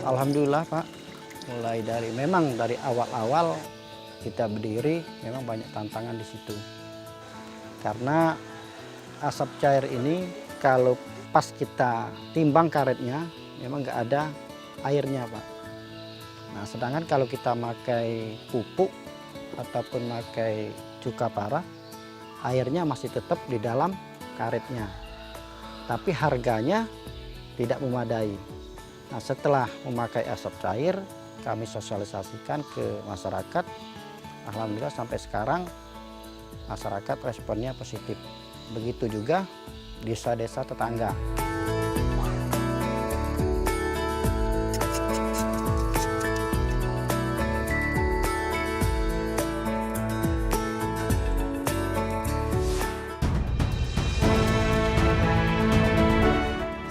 Alhamdulillah Pak, mulai dari awal-awal kita berdiri memang banyak tantangan di situ. Karena asap cair ini kalau pas kita timbang karetnya memang nggak ada airnya Pak. Nah sedangkan kalau kita pakai pupuk ataupun pakai cuka parah, airnya masih tetap di dalam karetnya. Tapi harganya tidak memadai. Nah setelah memakai asap cair, kami sosialisasikan ke masyarakat. Alhamdulillah sampai sekarang masyarakat responnya positif. Begitu juga desa-desa tetangga.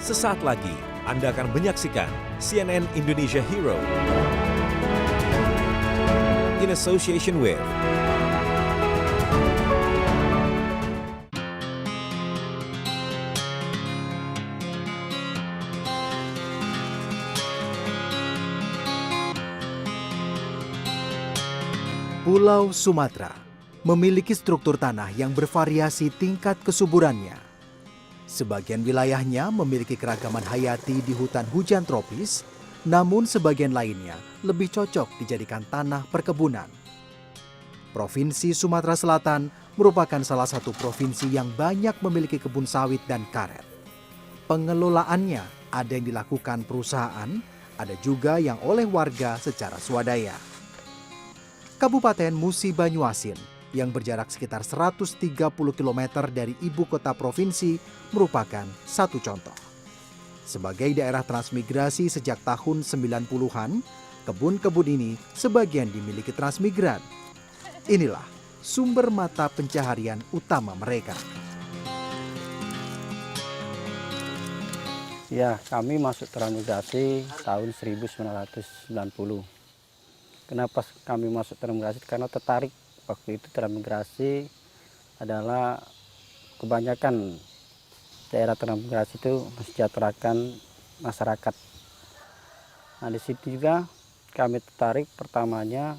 Sesaat lagi Anda akan menyaksikan CNN Indonesia Hero in association with Pulau Sumatera memiliki struktur tanah yang bervariasi tingkat kesuburannya. Sebagian wilayahnya memiliki keragaman hayati di hutan hujan tropis, namun sebagian lainnya lebih cocok dijadikan tanah perkebunan. Provinsi Sumatera Selatan merupakan salah satu provinsi yang banyak memiliki kebun sawit dan karet. Pengelolaannya ada yang dilakukan perusahaan, ada juga yang oleh warga secara swadaya. Kabupaten Musi Banyuasin yang berjarak sekitar 130 km dari ibu kota provinsi merupakan satu contoh. Sebagai daerah transmigrasi sejak tahun 90-an, kebun-kebun ini sebagian dimiliki transmigran. Inilah sumber mata pencaharian utama mereka. Ya, kami masuk transmigrasi tahun 1990. Kenapa kami masuk transmigrasi? Karena tertarik. Waktu itu transmigrasi adalah kebanyakan daerah transmigrasi itu mensejahterakan masyarakat. Nah di situ juga kami tertarik pertamanya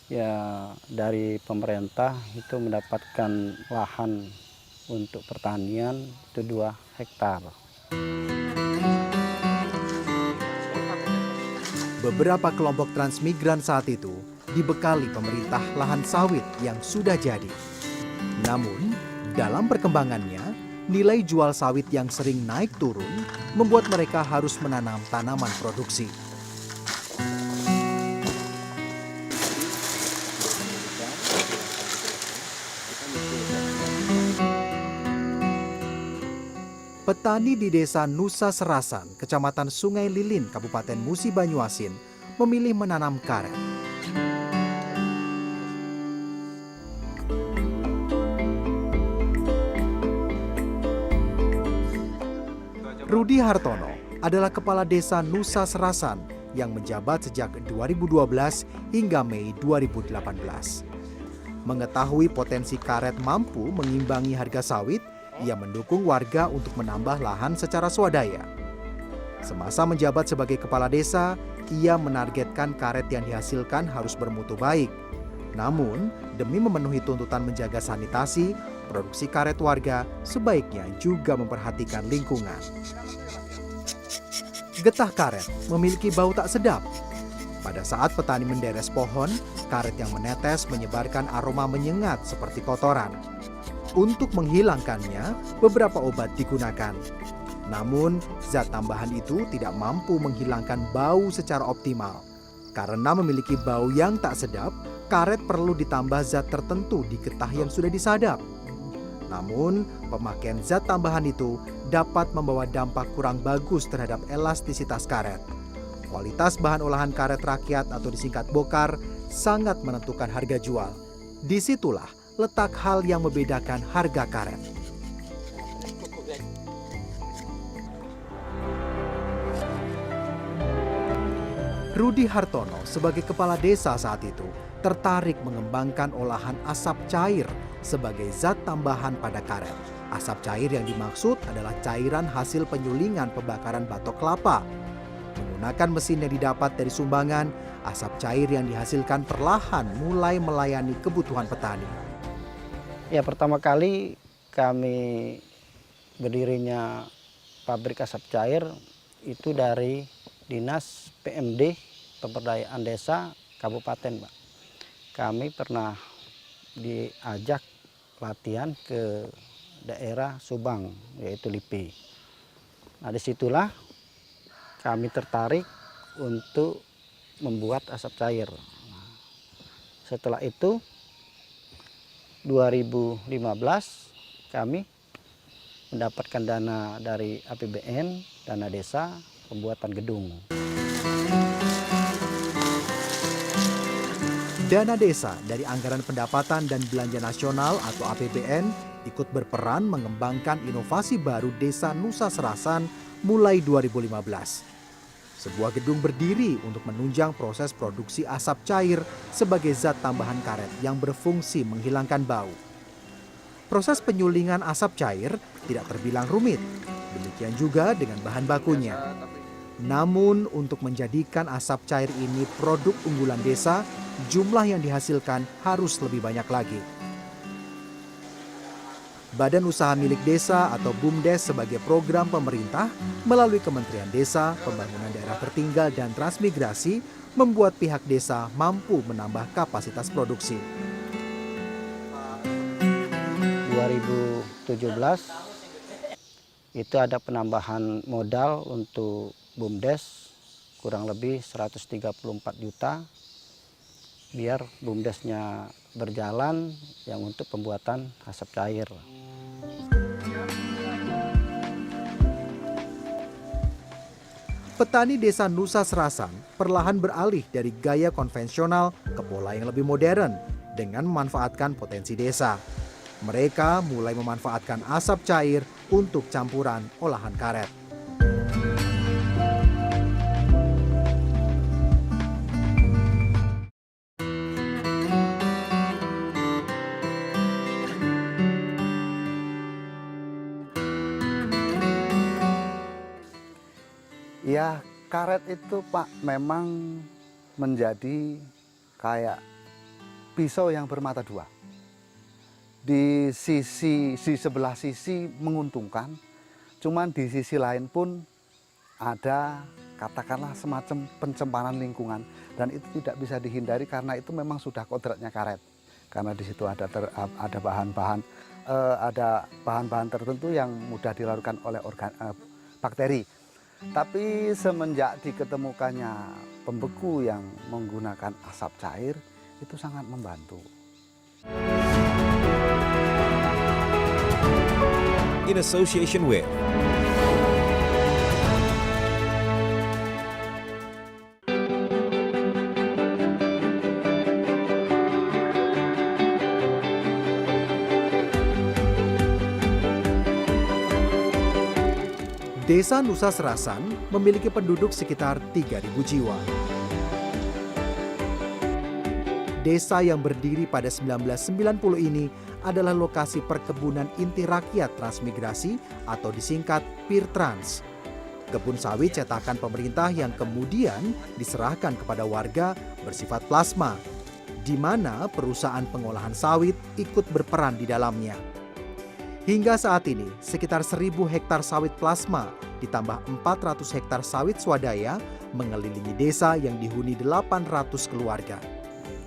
ya dari pemerintah itu mendapatkan lahan untuk pertanian itu 2 hektar. Beberapa kelompok transmigran saat itu dibekali pemerintah lahan sawit yang sudah jadi. Namun, dalam perkembangannya, nilai jual sawit yang sering naik turun membuat mereka harus menanam tanaman produksi. Petani di desa Nusa Serasan, Kecamatan Sungai Lilin, Kabupaten Musi Banyuasin, memilih menanam karet. Rudi Hartono adalah kepala desa Nusa Serasan yang menjabat sejak 2012 hingga Mei 2018. Mengetahui potensi karet mampu mengimbangi harga sawit, ia mendukung warga untuk menambah lahan secara swadaya. Semasa menjabat sebagai kepala desa, ia menargetkan karet yang dihasilkan harus bermutu baik. Namun, demi memenuhi tuntutan menjaga sanitasi, produksi karet warga sebaiknya juga memperhatikan lingkungan. Getah karet memiliki bau tak sedap. Pada saat petani menderes pohon, karet yang menetes menyebarkan aroma menyengat seperti kotoran. Untuk menghilangkannya, beberapa obat digunakan. Namun, zat tambahan itu tidak mampu menghilangkan bau secara optimal. Karena memiliki bau yang tak sedap, karet perlu ditambah zat tertentu di getah yang sudah disadap. Namun, pemakaian zat tambahan itu dapat membawa dampak kurang bagus terhadap elastisitas karet. Kualitas bahan olahan karet rakyat atau disingkat bokar sangat menentukan harga jual. Disitulah letak hal yang membedakan harga karet. Rudi Hartono sebagai kepala desa saat itu tertarik mengembangkan olahan asap cair sebagai zat tambahan pada karet. Asap cair yang dimaksud adalah cairan hasil penyulingan pembakaran batok kelapa. Menggunakan mesin yang didapat dari sumbangan, asap cair yang dihasilkan perlahan mulai melayani kebutuhan petani. Ya, pertama kali kami berdirinya pabrik asap cair itu dari Dinas PMD Pemberdayaan Desa Kabupaten, Pak. Kami pernah diajak latihan ke daerah Subang, yaitu LIPI. Nah, disitulah kami tertarik untuk membuat asap cair. Nah, setelah itu 2015 kami mendapatkan dana dari APBN, dana desa, pembuatan gedung. Dana desa dari Anggaran Pendapatan dan Belanja Nasional atau APBN ikut berperan mengembangkan inovasi baru Desa Nusa Serasan mulai 2015. Sebuah gedung berdiri untuk menunjang proses produksi asap cair sebagai zat tambahan karet yang berfungsi menghilangkan bau. Proses penyulingan asap cair tidak terbilang rumit, demikian juga dengan bahan bakunya. Namun untuk menjadikan asap cair ini produk unggulan desa, jumlah yang dihasilkan harus lebih banyak lagi. Badan Usaha Milik Desa atau BUMDes sebagai program pemerintah melalui Kementerian Desa, Pembangunan Daerah Tertinggal dan Transmigrasi membuat pihak desa mampu menambah kapasitas produksi. 2017 itu ada penambahan modal untuk BUMDes kurang lebih 134 juta biar BUMDesnya berjalan yang untuk pembuatan asap cair. Petani Desa Nusa Serasan perlahan beralih dari gaya konvensional ke pola yang lebih modern dengan memanfaatkan potensi desa. Mereka mulai memanfaatkan asap cair untuk campuran olahan karet. Ya, karet itu Pak memang menjadi kayak pisau yang bermata dua. Di sebelah sisi menguntungkan, cuman di sisi lain pun ada katakanlah semacam pencemaran lingkungan dan itu tidak bisa dihindari karena itu memang sudah kodratnya karet. Karena di situ ada bahan-bahan tertentu yang mudah dilarutkan oleh bakteri. Tapi semenjak diketemukannya pembeku yang menggunakan asap cair, itu sangat membantu. In association with Desa Nusa Serasan memiliki penduduk sekitar 3.000 jiwa. Desa yang berdiri pada 1990 ini adalah lokasi perkebunan inti rakyat transmigrasi atau disingkat PIRTrans. Kebun sawit cetakan pemerintah yang kemudian diserahkan kepada warga bersifat plasma, di mana perusahaan pengolahan sawit ikut berperan di dalamnya. Hingga saat ini, sekitar 1.000 hektar sawit plasma ditambah 400 hektar sawit swadaya mengelilingi desa yang dihuni 800 keluarga.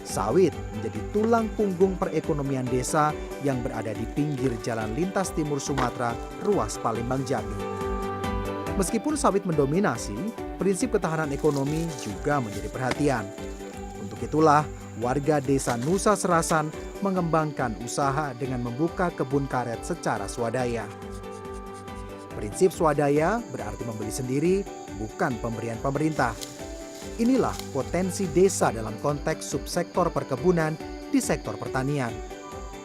Sawit menjadi tulang punggung perekonomian desa yang berada di pinggir jalan lintas timur Sumatera, ruas Palembang Jambi. Meskipun sawit mendominasi, prinsip ketahanan ekonomi juga menjadi perhatian. Untuk itulah, warga Desa Nusa Serasan mengembangkan usaha dengan membuka kebun karet secara swadaya. Prinsip swadaya berarti membeli sendiri, bukan pemberian pemerintah. Inilah potensi desa dalam konteks subsektor perkebunan di sektor pertanian.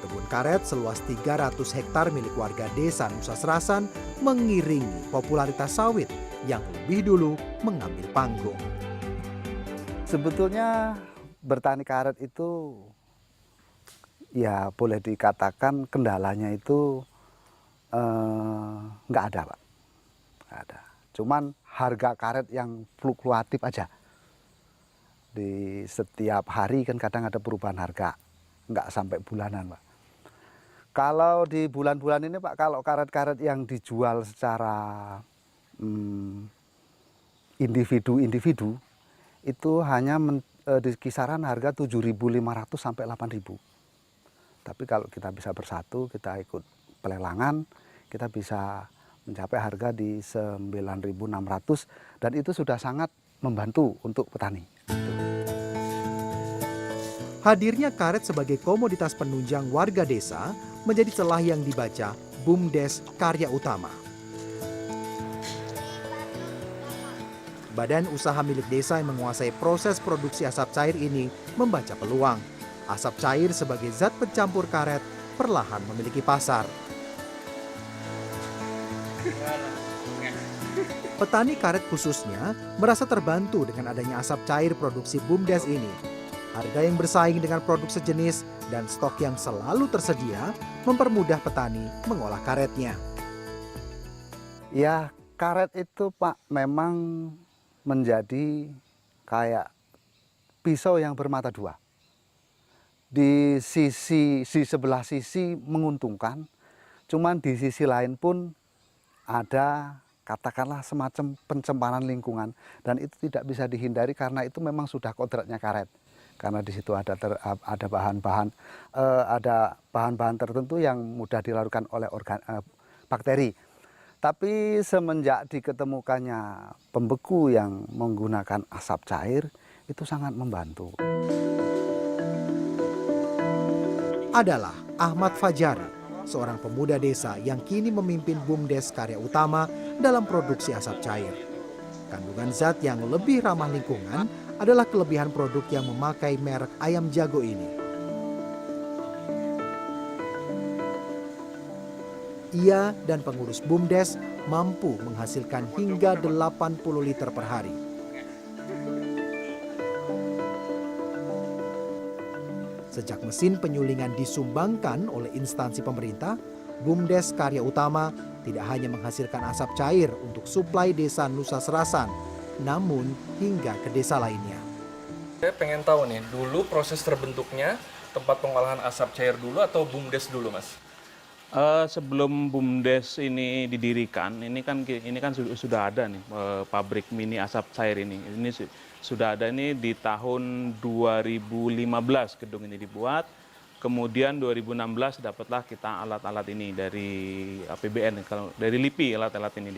Kebun karet seluas 300 hektar milik warga Desa Nusa Serasan mengiringi popularitas sawit yang lebih dulu mengambil panggung. Sebetulnya bertani karet itu ya boleh dikatakan kendalanya itu nggak ada Pak, nggak ada. Cuman harga karet yang fluktuatif aja. Di setiap hari kan kadang ada perubahan harga, nggak sampai bulanan, Pak. Kalau di bulan-bulan ini, Pak, kalau karet-karet yang dijual secara individu-individu itu hanya di kisaran harga 7.500 sampai 8.000. Tapi kalau kita bisa bersatu, kita ikut pelelangan, kita bisa mencapai harga di 9.600 dan itu sudah sangat membantu untuk petani. Hadirnya karet sebagai komoditas penunjang warga desa menjadi celah yang dibaca BUMDes Karya Utama. Badan usaha milik desa yang menguasai proses produksi asap cair ini membaca peluang. Asap cair sebagai zat pencampur karet perlahan memiliki pasar. Petani karet khususnya merasa terbantu dengan adanya asap cair produksi BUMDes ini. Harga yang bersaing dengan produk sejenis dan stok yang selalu tersedia mempermudah petani mengolah karetnya. Ya, karet itu, Pak, memang menjadi kayak pisau yang bermata dua. Di sebelah sisi menguntungkan, cuman di sisi lain pun ada katakanlah semacam pencemaran lingkungan dan itu tidak bisa dihindari karena itu memang sudah kodratnya karet. Karena di situ ada bahan-bahan tertentu yang mudah dilarutkan oleh bakteri. Tapi semenjak diketemukannya pembeku yang menggunakan asap cair itu sangat membantu. Adalah Ahmad Fajari, seorang pemuda desa yang kini memimpin BUMDes Karya Utama dalam produksi asap cair. Kandungan zat yang lebih ramah lingkungan adalah kelebihan produk yang memakai merek ayam jago ini. Ia dan pengurus BUMDes mampu menghasilkan hingga 80 liter per hari. Sejak mesin penyulingan disumbangkan oleh instansi pemerintah, BUMDes Karya Utama tidak hanya menghasilkan asap cair untuk suplai desa Nusa Serasan, namun hingga ke desa lainnya. Saya pengen tahu nih, dulu proses terbentuknya tempat pengolahan asap cair dulu atau BUMDes dulu, Mas? Sebelum BUMDes ini didirikan, ini kan sudah ada nih pabrik mini asap cair ini. Ini sudah ada ini di tahun 2015 gedung ini dibuat. Kemudian 2016 dapatlah kita alat-alat ini dari APBN, kalau dari LIPI alat-alat ini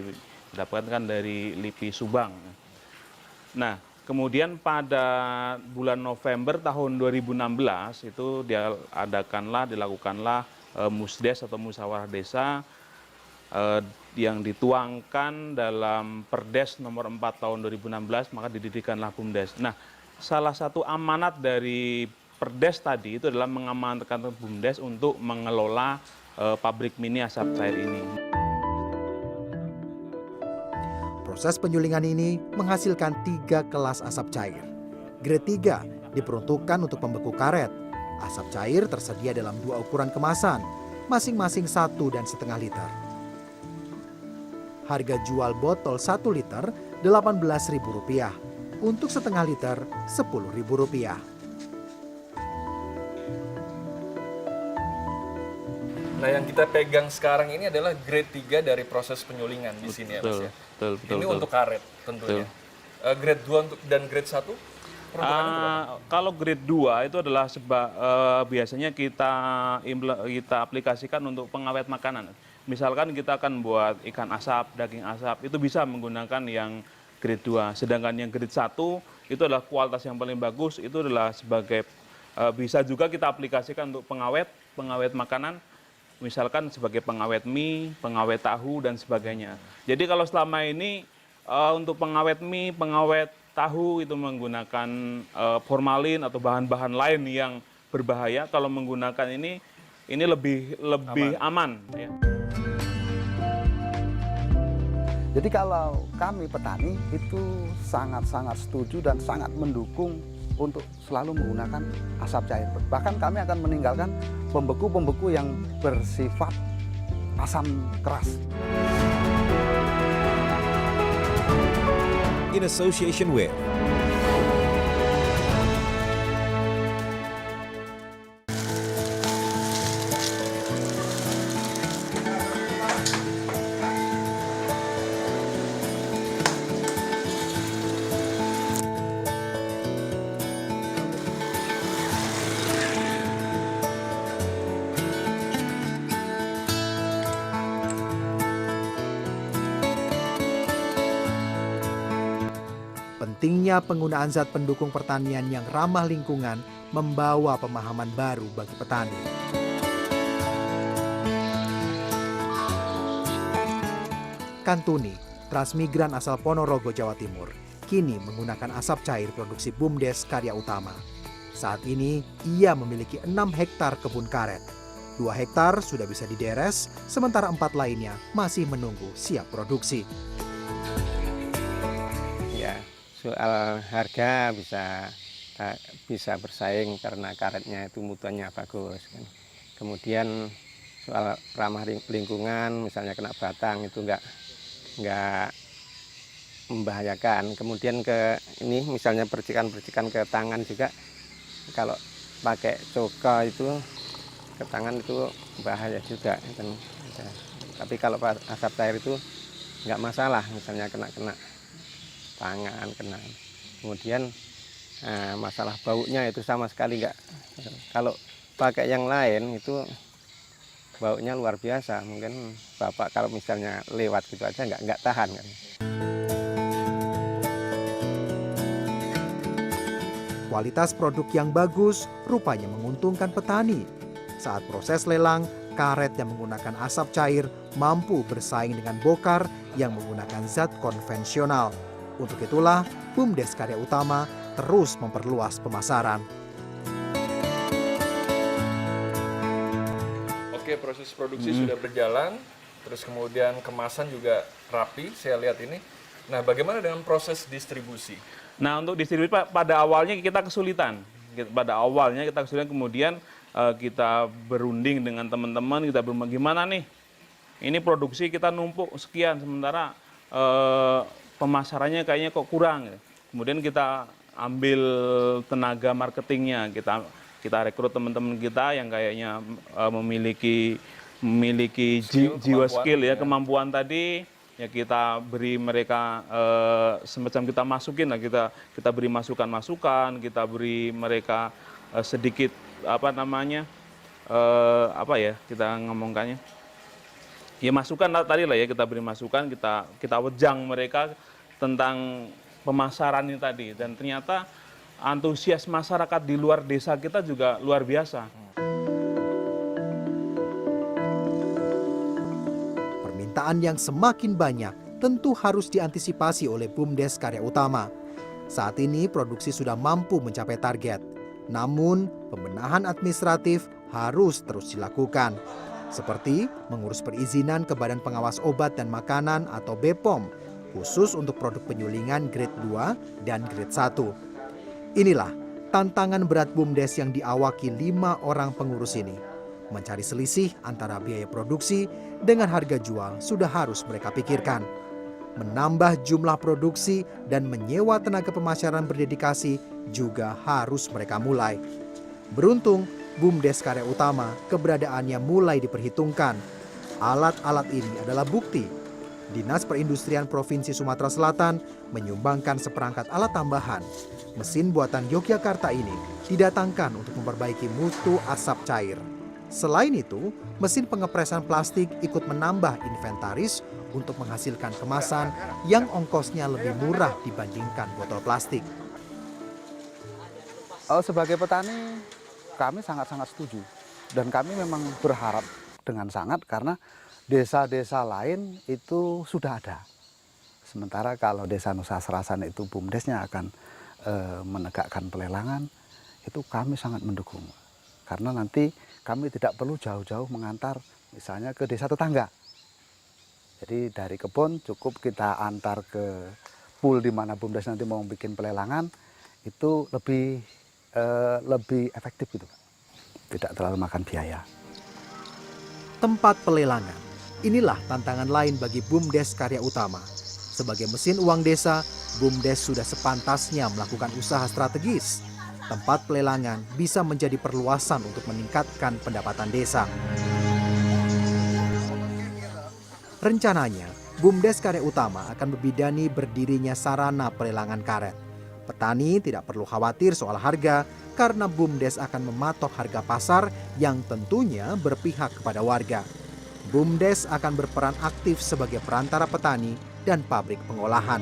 didapatkan dari LIPI Subang. Nah, kemudian pada bulan November tahun 2016 itu dilakukanlah Musdes atau musyawarah desa yang dituangkan dalam Perdes nomor 4 tahun 2016, maka didirikanlah BUMDes. Nah, salah satu amanat dari Perdes tadi itu adalah mengamanatkan BUMDes untuk mengelola pabrik mini asap cair ini. Proses penyulingan ini menghasilkan 3 kelas asap cair. Grade 3 diperuntukkan untuk pembeku karet. Asap cair tersedia dalam 2 ukuran kemasan, masing-masing 1,5 liter. Harga jual botol 1 liter Rp18.000, untuk setengah liter Rp10.000. Nah, yang kita pegang sekarang ini adalah grade 3 dari proses penyulingan di sini ya, Mas ya. Betul. Ini untuk karet tentunya. Grade 2 dan grade 1? Kalau grade 2 itu adalah biasanya kita aplikasikan untuk pengawet makanan. Misalkan kita akan buat ikan asap, daging asap, itu bisa menggunakan yang grade 2. Sedangkan yang grade 1 itu adalah kualitas yang paling bagus, itu adalah sebagai bisa juga kita aplikasikan untuk pengawet makanan. Misalkan sebagai pengawet mie, pengawet tahu, dan sebagainya. Jadi kalau selama ini untuk pengawet mie, pengawet tahu itu menggunakan formalin atau bahan-bahan lain yang berbahaya. Kalau menggunakan ini lebih aman. Ya. Jadi kalau kami petani itu sangat-sangat setuju dan sangat mendukung untuk selalu menggunakan asap cair. Bahkan kami akan meninggalkan pembeku-pembeku yang bersifat asam keras. In association with Pentingnya penggunaan zat pendukung pertanian yang ramah lingkungan membawa pemahaman baru bagi petani. Kantuni, transmigran asal Ponorogo, Jawa Timur, kini menggunakan asap cair produksi BUMDes Karya Utama. Saat ini, ia memiliki 6 hektar kebun karet. 2 hektar sudah bisa dideres, sementara 4 lainnya masih menunggu siap produksi. Ya, soal harga bisa bersaing karena karetnya itu mutunya bagus kan. Kemudian soal ramah lingkungan, misalnya kena batang itu nggak membahayakan. Kemudian ke ini misalnya percikan-percikan ke tangan juga, kalau pakai coka itu ke tangan itu bahaya juga kan. Tapi kalau asap cair itu nggak masalah, misalnya kena tangan, kena. Kemudian masalah baunya itu sama sekali nggak. Kalau pakai yang lain itu baunya luar biasa. Mungkin Bapak kalau misalnya lewat gitu aja nggak tahan kan. Kualitas produk yang bagus rupanya menguntungkan petani. Saat proses lelang, karet yang menggunakan asap cair mampu bersaing dengan bokar yang menggunakan zat konvensional. Untuk itulah, BUMDes Karya Utama terus memperluas pemasaran. Oke, proses produksi sudah berjalan, terus kemudian kemasan juga rapi, saya lihat ini. Nah, bagaimana dengan proses distribusi? Nah, untuk distribusi Pak, pada awalnya kita kesulitan. Kemudian kita berunding dengan teman-teman, kita gimana nih? Ini produksi kita numpuk sekian, sementara pemasarannya kayaknya kok kurang. Kemudian kita ambil tenaga marketingnya, kita rekrut teman-teman kita yang kayaknya memiliki jiwa skill ya, kemampuan tadi. Ya kita beri mereka semacam kita masukin lah, kita beri masukan-masukan, kita beri mereka sedikit kita ngomongkannya ya masukan tadi lah ya, kita beri masukan, kita wejang mereka tentang pemasaran ini tadi, dan ternyata antusias masyarakat di luar desa kita juga luar biasa. Permintaan yang semakin banyak tentu harus diantisipasi oleh BUMDes Karya Utama. Saat ini produksi sudah mampu mencapai target. Namun, pembenahan administratif harus terus dilakukan. Seperti mengurus perizinan ke Badan Pengawas Obat dan Makanan atau BPOM, khusus untuk produk penyulingan grade 2 dan grade 1. Inilah tantangan berat BUMDes yang diawaki 5 orang pengurus ini. Mencari selisih antara biaya produksi dengan harga jual sudah harus mereka pikirkan. Menambah jumlah produksi dan menyewa tenaga pemasaran berdedikasi juga harus mereka mulai. Beruntung, BUMDes Karya Utama keberadaannya mulai diperhitungkan. Alat-alat ini adalah bukti. Dinas Perindustrian Provinsi Sumatera Selatan menyumbangkan seperangkat alat tambahan. Mesin buatan Yogyakarta ini didatangkan untuk memperbaiki mutu asap cair. Selain itu, mesin pengepresan plastik ikut menambah inventaris untuk menghasilkan kemasan yang ongkosnya lebih murah dibandingkan botol plastik. Sebagai petani, kami sangat-sangat setuju. Dan kami memang berharap dengan sangat karena desa-desa lain itu sudah ada. Sementara kalau desa Nusa Serasan itu BUMDesnya akan menegakkan pelelangan, itu kami sangat mendukung. Karena nanti kami tidak perlu jauh-jauh mengantar misalnya ke desa tetangga. Jadi dari kebun cukup kita antar ke pool di mana BUMDes nanti mau bikin pelelangan, itu lebih efektif gitu, Pak. Tidak terlalu makan biaya. Tempat pelelangan, inilah tantangan lain bagi BUMDes Karya Utama. Sebagai mesin uang desa, BUMDes sudah sepantasnya melakukan usaha strategis. Tempat pelelangan bisa menjadi perluasan untuk meningkatkan pendapatan desa. Rencananya, BUMDes Karya Utama akan membidani berdirinya sarana pelelangan karet. Petani tidak perlu khawatir soal harga karena BUMDes akan mematok harga pasar yang tentunya berpihak kepada warga. BUMDes akan berperan aktif sebagai perantara petani dan pabrik pengolahan.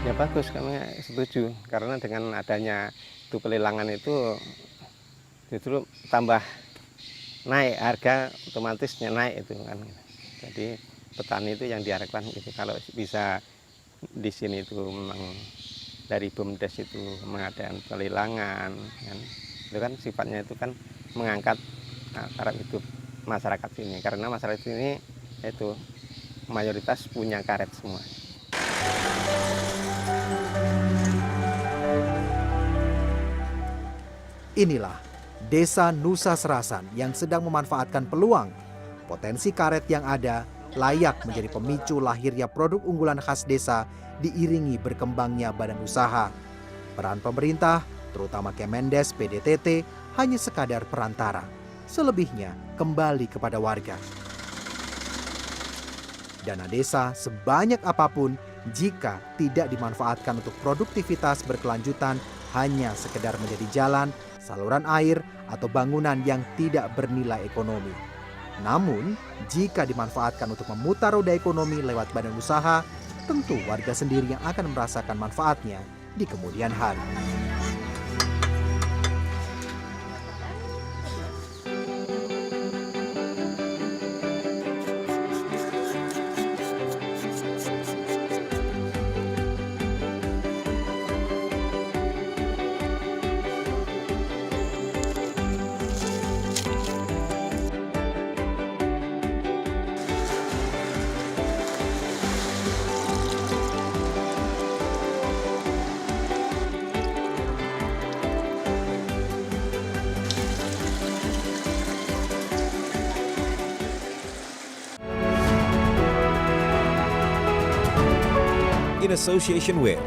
Ya bagus, kami setuju karena dengan adanya itu pelelangan itu justru tambah naik harga, otomatisnya naik itu kan. Jadi petani itu yang diharapkan gitu, kalau bisa di sini itu memang dari BUMDes itu mengadakan pelelangan kan. Itu kan sifatnya itu kan mengangkat taraf hidup masyarakat sini, karena masyarakat sini itu mayoritas punya karet semua. Inilah Desa Nusa Serasan yang sedang memanfaatkan peluang. Potensi karet yang ada layak menjadi pemicu lahirnya produk unggulan khas desa diiringi berkembangnya badan usaha. Peran pemerintah, terutama Kemendes PDTT, hanya sekadar perantara. Selebihnya kembali kepada warga. Dana desa sebanyak apapun jika tidak dimanfaatkan untuk produktivitas berkelanjutan hanya sekedar menjadi jalan, saluran air, atau bangunan yang tidak bernilai ekonomi. Namun, jika dimanfaatkan untuk memutar roda ekonomi lewat badan usaha, tentu warga sendiri yang akan merasakan manfaatnya di kemudian hari. In association with